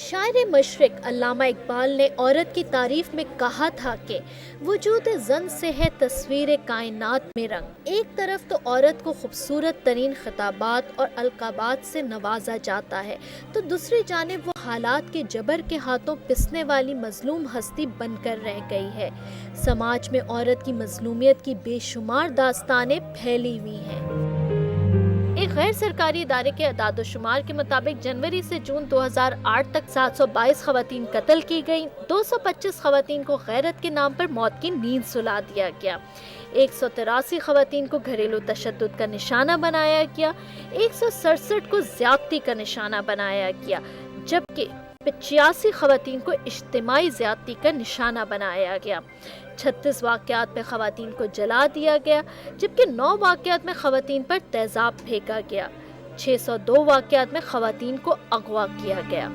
شاعر مشرق علامہ اقبال نے عورت کی تعریف میں کہا تھا کہ وجود زن سے ہے تصویر کائنات میں رنگ۔ ایک طرف تو عورت کو خوبصورت ترین خطابات اور القابات سے نوازا جاتا ہے تو دوسری جانب وہ حالات کے جبر کے ہاتھوں پسنے والی مظلوم ہستی بن کر رہ گئی ہے۔ سماج میں عورت کی مظلومیت کی بے شمار داستانیں پھیلی ہوئی ہیں۔ ایک غیر سرکاری ادارے کے اعداد و شمار کے مطابق جنوری سے جون 2008 تک 722 خواتین قتل کی گئیں، 225 خواتین کو غیرت کے نام پر موت کی نیند سلا دیا گیا، 183 خواتین کو گھریلو تشدد کا نشانہ بنایا گیا، 167 کو زیادتی کا نشانہ بنایا گیا، جبکہ 85 خواتین کو اجتماعی زیادتی کا نشانہ بنایا گیا۔ 36 واقعات میں خواتین کو جلا دیا گیا، جبکہ 9 واقعات میں خواتین پر تیزاب پھینکا گیا، 602 واقعات میں خواتین کو اغوا کیا گیا۔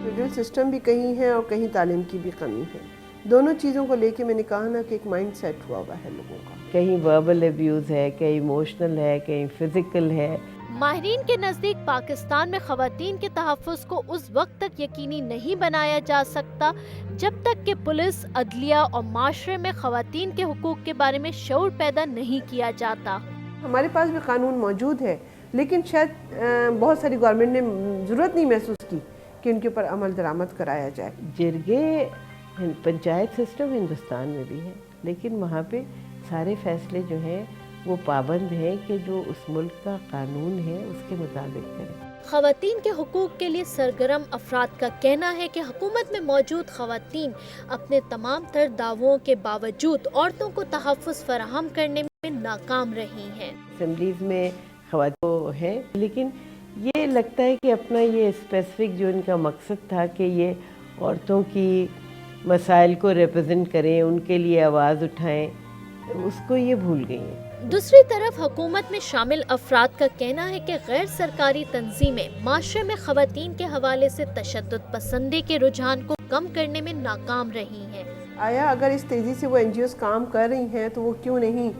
لیگل سسٹم بھی کہیں ہے اور کہیں تعلیم کی بھی کمی ہے۔ دونوں چیزوں کو لے کے میں نے کہا نا کہ ایک مائنڈ سیٹ ہوا ہوا ہے لوگوں کا، کہیں وربل ابیوز ہے، کہیں ایموشنل ہے، کہیں فزیکل ہے۔ ماہرین کے نزدیک پاکستان میں خواتین کے تحفظ کو اس وقت تک یقینی نہیں بنایا جا سکتا جب تک کہ پولیس، عدلیہ اور معاشرے میں خواتین کے حقوق کے بارے میں شعور پیدا نہیں کیا جاتا۔ ہمارے پاس بھی قانون موجود ہے لیکن شاید بہت ساری گورنمنٹ نے ضرورت نہیں محسوس کی کہ ان کے اوپر عمل درآمد کرایا جائے۔ جرگے پنچایت سسٹم ہندوستان میں بھی ہے، لیکن وہاں پہ سارے فیصلے جو ہیں وہ پابند ہیں کہ جو اس ملک کا قانون ہے اس کے مطابق کریں۔ خواتین کے حقوق کے لیے سرگرم افراد کا کہنا ہے کہ حکومت میں موجود خواتین اپنے تمام تر دعووں کے باوجود عورتوں کو تحفظ فراہم کرنے میں ناکام رہی ہیں۔ اسمبلیز میں خواتین ہیں، لیکن یہ لگتا ہے کہ اپنا یہ اسپیسیفک جو ان کا مقصد تھا کہ یہ عورتوں کی مسائل کو ریپرزینٹ کریں، ان کے لیے آواز اٹھائیں، اس کو یہ بھول گئی ہیں۔ دوسری طرف حکومت میں شامل افراد کا کہنا ہے کہ غیر سرکاری تنظیمیں معاشرے میں خواتین کے حوالے سے تشدد پسندی کے رجحان کو کم کرنے میں ناکام رہی ہیں۔ آیا اگر اس تیزی سے وہ این جی اوز کام کر رہی ہیں تو وہ کیوں نہیں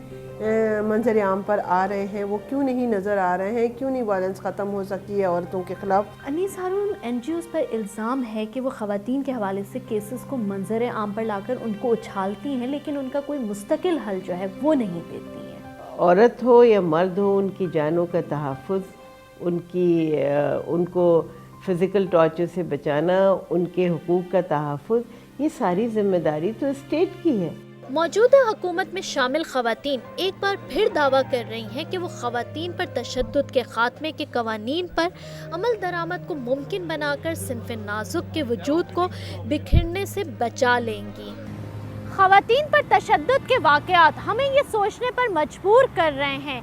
منظر عام پر آ رہے ہیں، وہ کیوں نہیں نظر آ رہے ہیں، کیوں نہیں وائلنس ختم ہو سکی ہے عورتوں کے خلاف؟ انیس ہارون، این جی اوز پر الزام ہے کہ وہ خواتین کے حوالے سے کیسز کو منظر عام پر لا کر ان کو اچھالتی ہیں، لیکن ان کا کوئی مستقل حل جو ہے وہ نہیں دیتی ہیں۔ عورت ہو یا مرد ہو، ان کی جانوں کا تحفظ، ان کو فزیکل ٹارچر سے بچانا، ان کے حقوق کا تحفظ، یہ ساری ذمہ داری تو اسٹیٹ کی ہے۔ موجودہ حکومت میں شامل خواتین ایک بار پھر دعویٰ کر رہی ہیں کہ وہ خواتین پر تشدد کے خاتمے کے قوانین پر عمل درآمد کو ممکن بنا کر صنف نازک کے وجود کو بکھرنے سے بچا لیں گی۔ خواتین پر تشدد کے واقعات ہمیں یہ سوچنے پر مجبور کر رہے ہیں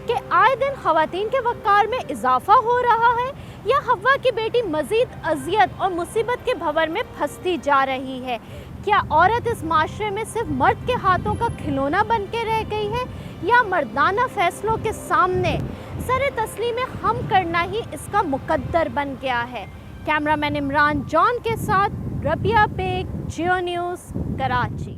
کہ آئے دن خواتین کے وقار میں اضافہ ہو رہا ہے یا حوا کی بیٹی مزید اذیت اور مصیبت کے بھنور میں پھنستی جا رہی ہے۔ کیا عورت اس معاشرے میں صرف مرد کے ہاتھوں کا کھلونا بن کے رہ گئی ہے یا مردانہ فیصلوں کے سامنے سر تسلیم خم کرنا ہی اس کا مقدر بن گیا ہے؟ کیمرہ مین عمران جان کے ساتھ ربیہ بیگ، جیو نیوز، کراچی۔